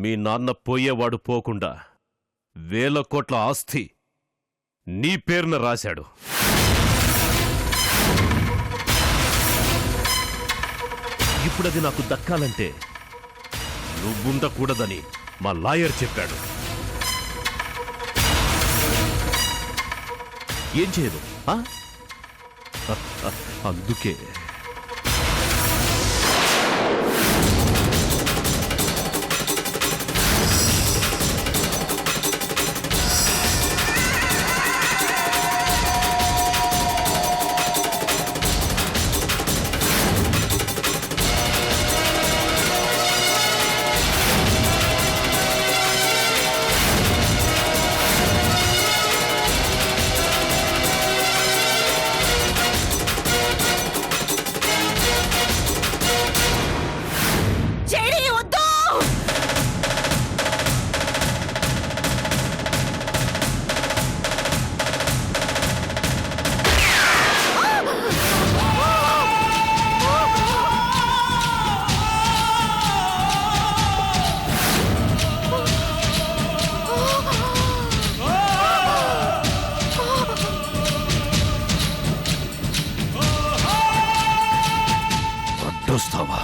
మీ నాన్న పోయేవాడు పోకుండా 1000 కోట్ల ఆస్తి నీ పేరున రాశాడు. ఇప్పుడది నాకు దక్కాలంటే నువ్వుండకూడదని మా లాయర్ చెప్పాడు. ఏం చేయదు అందుకే అడ్డొస్తావా?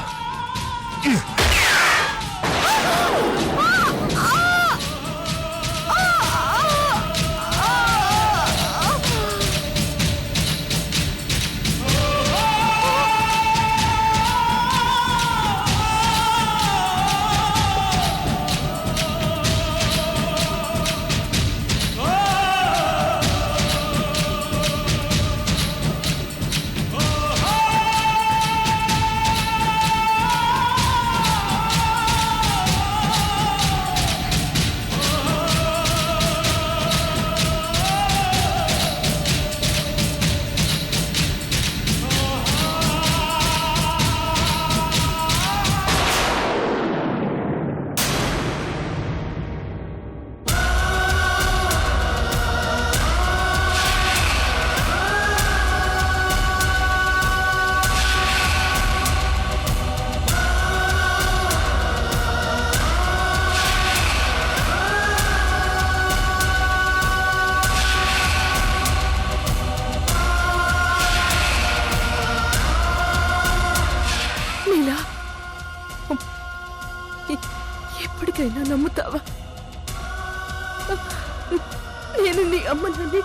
ఎప్పటికైనా నమ్ముతావా? నేను నీ అమ్మని.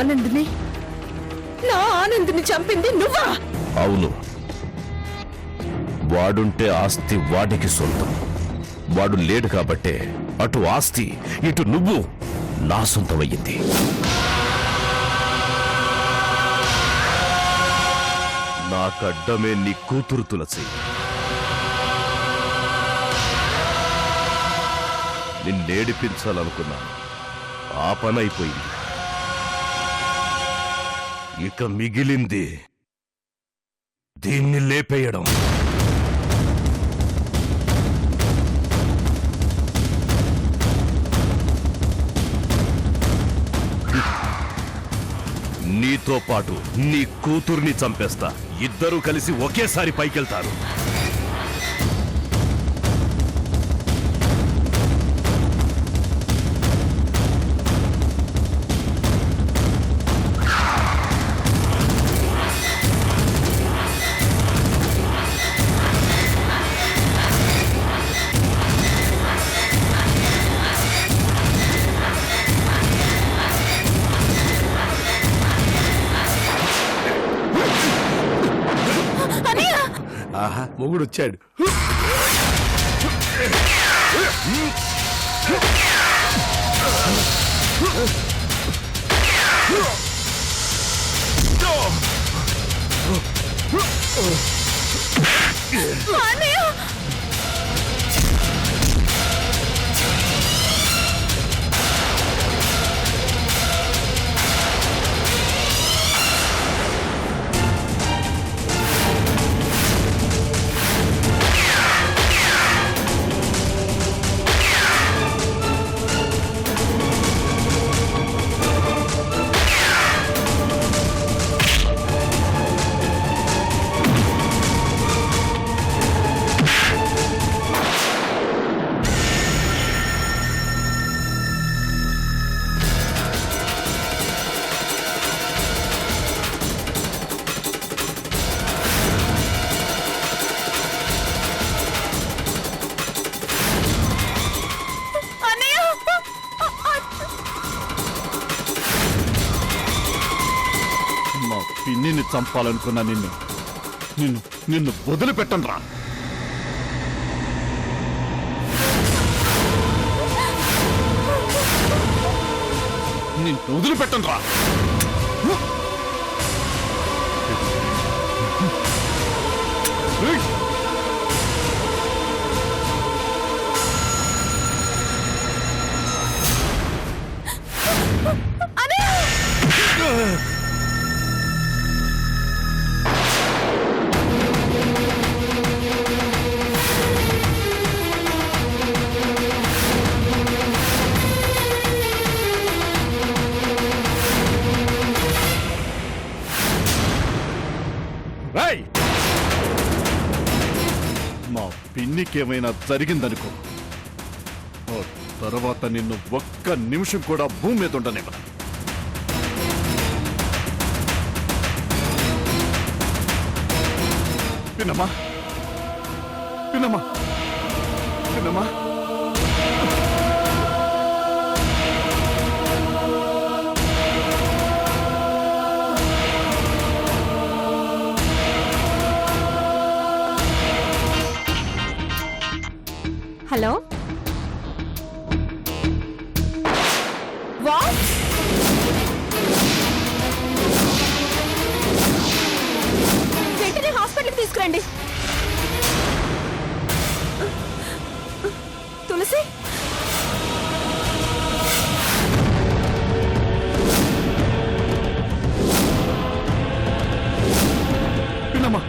ఆనంద్ని, నా ఆనంద్ని చంపింది నువ్వా? అవును. వాడుంటే ఆస్తి వాడికి సొంతం. వాడు లేడు కాబట్టే అటు ఆస్తి ఇటు నువ్వు నా సొంతమయ్యింది. నాకడ్డమే నీ కూతురు తులసి. నిన్నేడిపించాలనుకున్నాను, ఆ పనైపోయింది. ఇక మిగిలింది దీన్ని లేపేయడం. నీతో పాటు నీ కూతుర్ని చంపేస్తా. ఇద్దరూ కలిసి ఒకేసారి పైకెళ్తారు. మొగుడు వచ్చాడు. మా పిన్నిని చంపాలనుకున్నా నిన్ను నిన్ను నిన్ను వదిలిపెట్టను రా. నిన్ను వదిలిపెట్టను రా. రేయ్! మా పిన్నికేమైనా జరిగిందనుకో, ఆ తర్వాత నిన్ను ఒక్క నిమిషం కూడా భూమి మీద ఉండనివ్వను. పిన్నమ్మా, పిన్నమ్మా, పిన్నమ్మా. హలో వాట్ వెంటనే హాస్పిటల్కి తీసుకురండి. తులసి పిన్నమ్మా,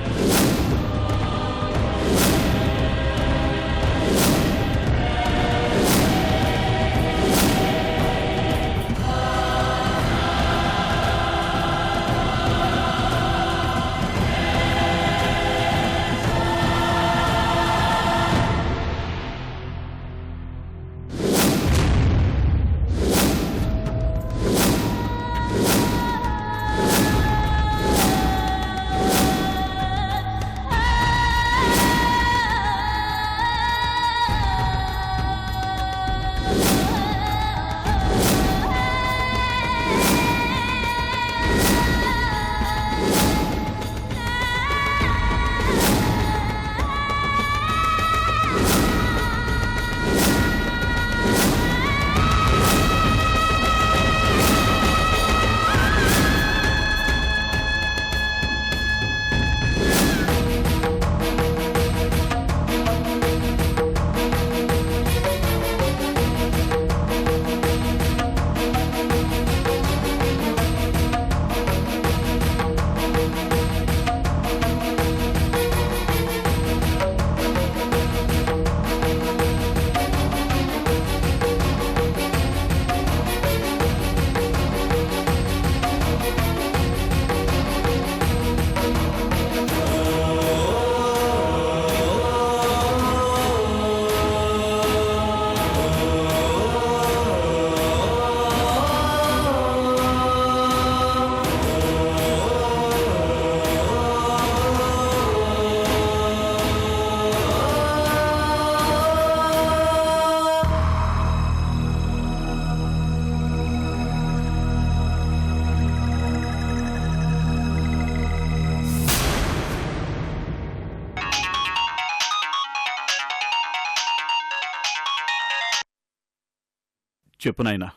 చెప్పు నాయనా.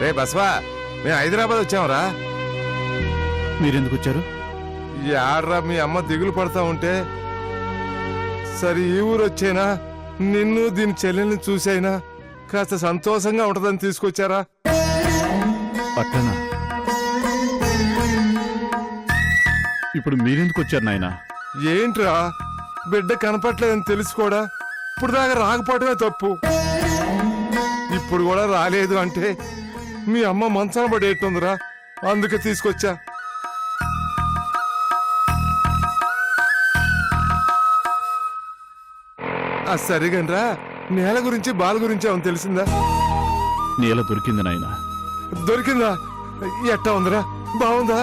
రే బస్వా, మేము హైదరాబాద్ వచ్చాంరా. మీరెందుకు వచ్చారు? యాడ్రా మీ అమ్మ దిగులు పడతా ఉంటే సరే ఈ ఊరు వచ్చేనా నిన్ను దీని చెల్లెల్ని చూసైనా కాస్త సంతోషంగా ఉంటదని తీసుకొచ్చారా. పట్టనా? ఇప్పుడు మీరెందుకు వచ్చారు నాయనా? ఏంట్రా బిడ్డ కనపట్లేదని తెలుసుకోడా ఇప్పుడు దాకా రాకపోవటమే తప్పు. ఇప్పుడు కూడా రాలేదు అంటే మీ అమ్మ మంచాన పడేట్టుందిరా, అందుకే తీసుకొచ్చా. సరిగనరా నేల గురించి బాల గురించి ఏమని తెలిసిందా? నేల దొరికింది నాయనా. దొరికిందా? ఎట్టా ఉందిరా? బాగుందా?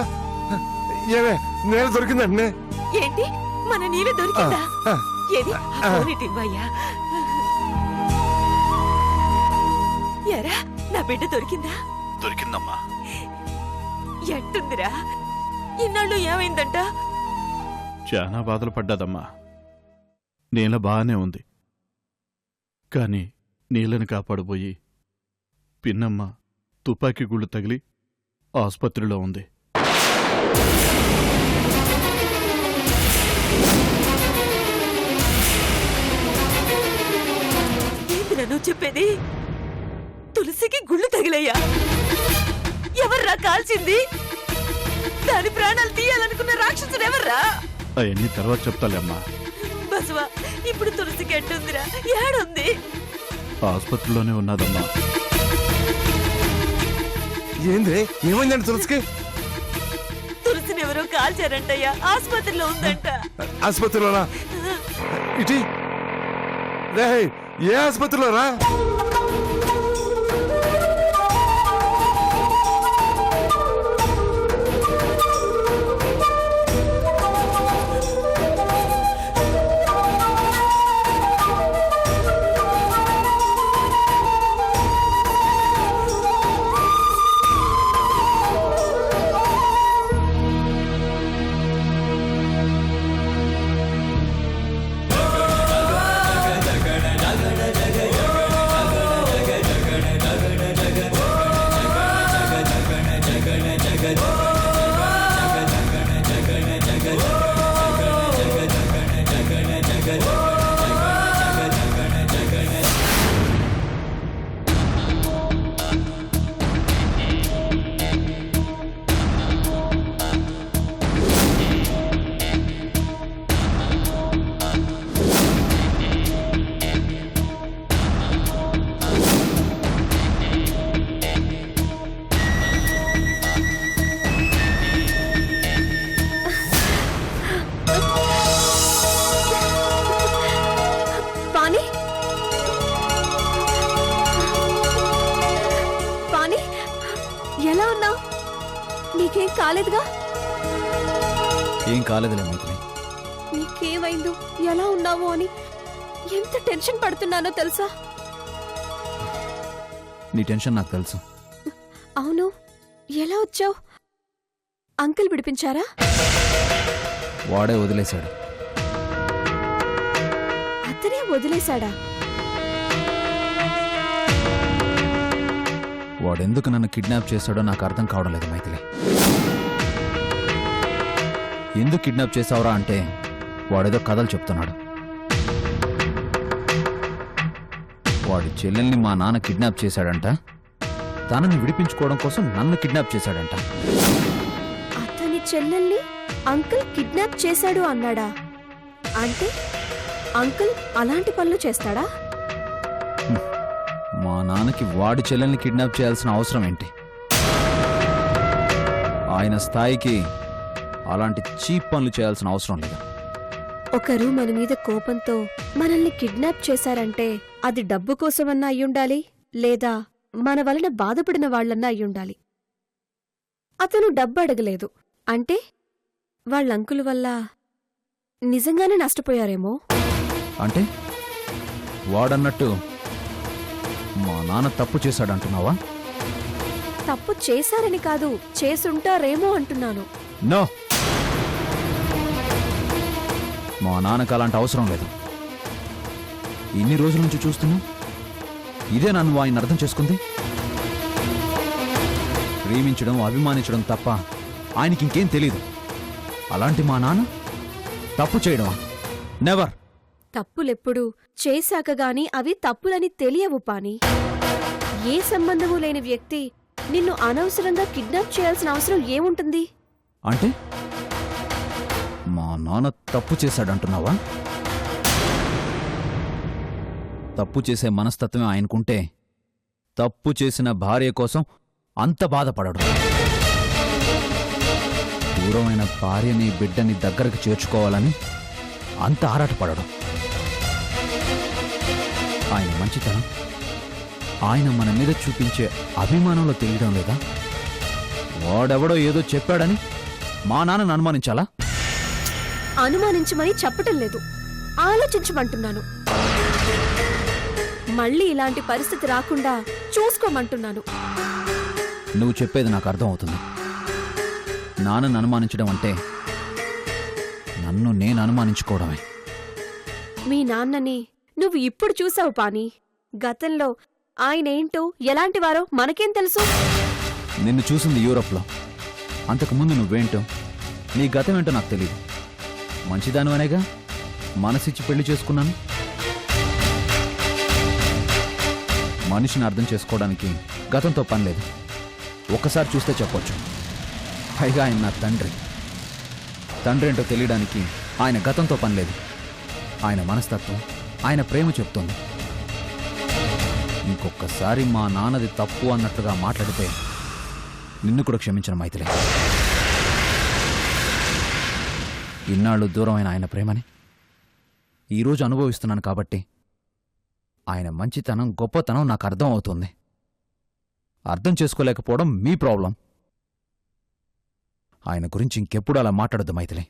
ఏమే నేల దొరికిందంటే ఏంటి మన నీళ్ళు దొరికిందా? ఏది ఆ. ఇవ్వయ్యా. ఎరా నా బిడ్డ దొరికిందా? దొరికిందమ్మా. ఎట్టుందిరా? ఇన్నాళ్ళు ఏమైందంట? చాలా బాధలు పడ్డాదమ్మా. నేల బాగానే ఉంది, కానీ నీళ్ళని కాపాడబోయి పిన్నమ్మ తుపాకీ గుళ్ళు తగిలి ఆసుపత్రిలో ఉంది. ఏంటి నన్ను చెప్పేది? తులసికి గుళ్ళు తగిలయ్యా? ఎవర్రా కాల్చింది? దాని ప్రాణాలు తీయాలనుకున్న రాక్షసుడు ఎవర్రా? అవన్నీ తర్వాత చెప్తాలే అమ్మా. బసవా, ఇప్పుడు తులసికి ఎట్టుందిరా? ఏడుంది? ఆసుపత్రిలోనే ఉన్నదమ్మా. ఏంది ఏమైందండి తులసికి? తులసిని ఎవరో కాల్చారంటయ్యా, ఆసుపత్రిలో ఉందంట. ఆసుపత్రిలోనా? ఇటీ రే ఏ ఆసుపత్రిలో రా? పాని, పాని, ఎలా ఉన్నావు? నీకేం కాలేదుగా? ఏం కాలేదులే మైథిలి. నీకేమైందో, ఎలా ఉన్నావు అని ఎంత టెన్షన్ పడుతున్నానో తెలుసా? నీ టెన్షన్ నాకు తెలుసు. అవును, ఎలా వచ్చావు? అంకుల్ విడిపించారా? వాడే వదిలేశాడు. అతనే వదిలేశాడా? వాడెందుకు నన్ను కిడ్నాప్ చేశాడో నాకు అర్థం కావడం లేదు మైథిలి. ఎందుకు కిడ్నాప్ చేశావురా అంటే వాడేదో కథలు చెప్తున్నాడు. వాడి చెల్లెల్ని మా నాన్న కిడ్నాప్ చేశాడంట, తనని విడిపించుకోవడం కోసం నన్ను కిడ్నాప్ చేశాడంట. అతని చెల్లెల్ని అంకుల్ కిడ్నాప్ చేశాడు అన్నాడా? అంటే అంకుల్ అలాంటి పనులు చేస్తాడా? మా నాన్నకి వాడి చెల్లెల్ని కిడ్నాప్ చేయాల్సిన అవసరం ఏంటి? ఆయన స్థాయికి అలాంటి చీప్ పనులు చేయాల్సిన అవసరం లేదు. ఒకరు మన మీద కోపంతో మనల్ని కిడ్నాప్ చేశారంటే అది డబ్బు కోసమన్నా అయ్యుండాలి, లేదా మన వలన బాధపడిన వాళ్లన్నా అయ్యుండాలి. అతను డబ్బు అడగలేదు అంటే వాళ్ళంకుల్ వల్ల నిజంగానే నష్టపోయారేమో. అంటే వాడన్నట్టు మా నాన్న తప్పు చేశాడంటున్నావా? తప్పు చేశారని కాదు, చేసుంటారేమో అంటున్నాను. నో, మా నాన్నకు అలాంటి అవసరం లేదు. ఇన్ని రోజుల నుంచి చూస్తున్నా ఇదే నన్ను ఆయన అర్థం చేసుకుంది. ప్రేమించడం, అభిమానించడం తప్ప ఆయనకి ఇంకేం తెలీదు. అలాంటి మా నాన్న తప్పు చేయడమా? నెవర్. తప్పులెప్పుడు చేశాక గాని అవి తప్పులని తెలియవు పాని. ఏ సంబంధము లేని వ్యక్తి నిన్ను అనవసరంగా కిడ్నాప్ చేయాల్సిన అవసరం ఏముంటుంది? అంటే మా నాన్న తప్పు చేశాడంటున్నావా? తప్పు చేసే మనస్తత్వమే ఆయనకుంటే తప్పు చేసిన భార్య కోసం అంత బాధపడడు. దూరమైన భార్యని, బిడ్డని దగ్గరకు చేర్చుకోవాలని అంత ఆరాటపడడు. ఆయన మంచితనం, ఆయన మన మీద చూపించే అభిమానంలో తెలియడం లేదా? వాడెవడో ఏదో చెప్పాడని మా నాన్నను అనుమానించాలా? అనుమానించమని చెప్పటం లేదు, ఆలోచించమంటున్నాను. మళ్ళీ ఇలాంటి పరిస్థితి రాకుండా చూసుకోమంటున్నాను. నువ్వు చెప్పేది నాకు అర్థం అవుతుంది. నాన్నను అనుమానించడం అంటే నన్ను నేను అనుమానించుకోవడమే. మీ నాన్నని నువ్వు ఇప్పుడు చూసావు పాని. గతంలో ఆయనేంటో ఎలాంటివారో మనకేం తెలుసు? నిన్ను చూసింది యూరోప్లో. అంతకుముందు నువ్వేంటో, నీ గతమేంటో నాకు తెలియదు. మంచిదానివనేగా మనసిచ్చి పెళ్లి చేసుకున్నాను. మనిషిని అర్థం చేసుకోవడానికి గతంతో పనిలేదు. ఒక్కసారి చూస్తే చెప్పొచ్చు. పైగా ఆయన నా తండ్రి. తండ్రి ఏంటో తెలియడానికి ఆయన గతంతో పనిలేదు. ఆయన మనస్తత్వం, ఆయన ప్రేమ చెప్తుంది. ఇంకొకసారి మా నాన్నది తప్పు అన్నట్టుగా మాట్లాడితే నిన్ను కూడా క్షమించను మైథిలి. ఇన్నాళ్ళు దూరమైన ఆయన ప్రేమని ఈరోజు అనుభవిస్తున్నాను కాబట్టి ఆయన మంచితనం, గొప్పతనం నాకు అర్థం అవుతుంది. అర్థం చేసుకోలేకపోవడం మీ ప్రాబ్లం. ఆయన గురించి ఇంకెప్పుడు అలా మాట్లాడద్దు మైథిలి.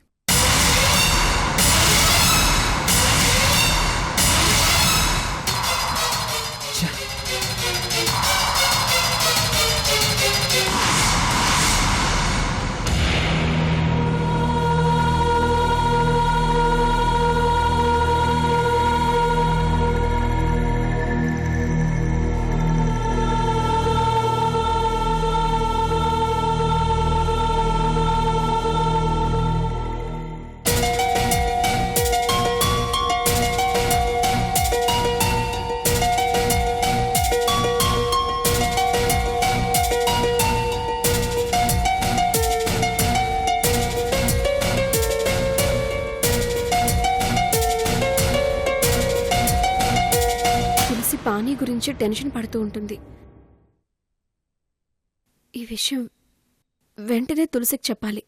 పానీ గురించి టెన్షన్ పడుతూ ఉంటుంది. ఈ విషయం వెంటనే తులసికి చెప్పాలి.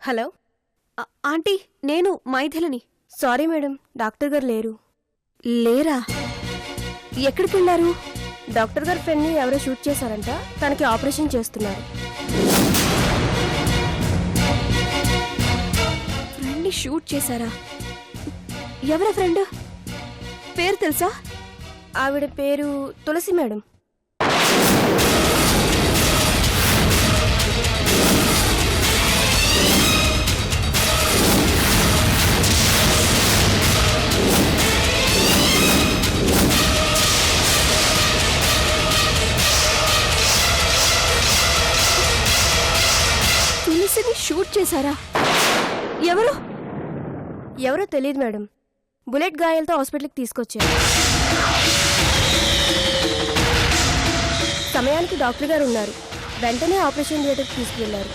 హలో ఆంటీ, నేను మైథిలిని. సారీ మేడం, డాక్టర్ గారు లేరు. లేరా? ఎక్కడికి వెళ్ళారు? డాక్టర్ గారు ఫ్రెండ్ని ఎవరో షూట్ చేశారంట, తనకి ఆపరేషన్ చేస్తున్నారు. ఫ్రెండ్ని షూట్ చేశారా? ఎవరా ఫ్రెండ్? పేరు తెలుసా? ఆవిడ పేరు తులసి మేడం. తులసిని షూట్ చేశారా? ఎవరు? ఎవరో తెలియదు మేడం. బుల్లెట్ గాయాలతో హాస్పిటల్కి తీసుకొచ్చారు. సమయానికి డాక్టర్ గారు ఉన్నారు. వెంటనే ఆపరేషన్ థియేటర్కి తీసుకువెళ్లారు.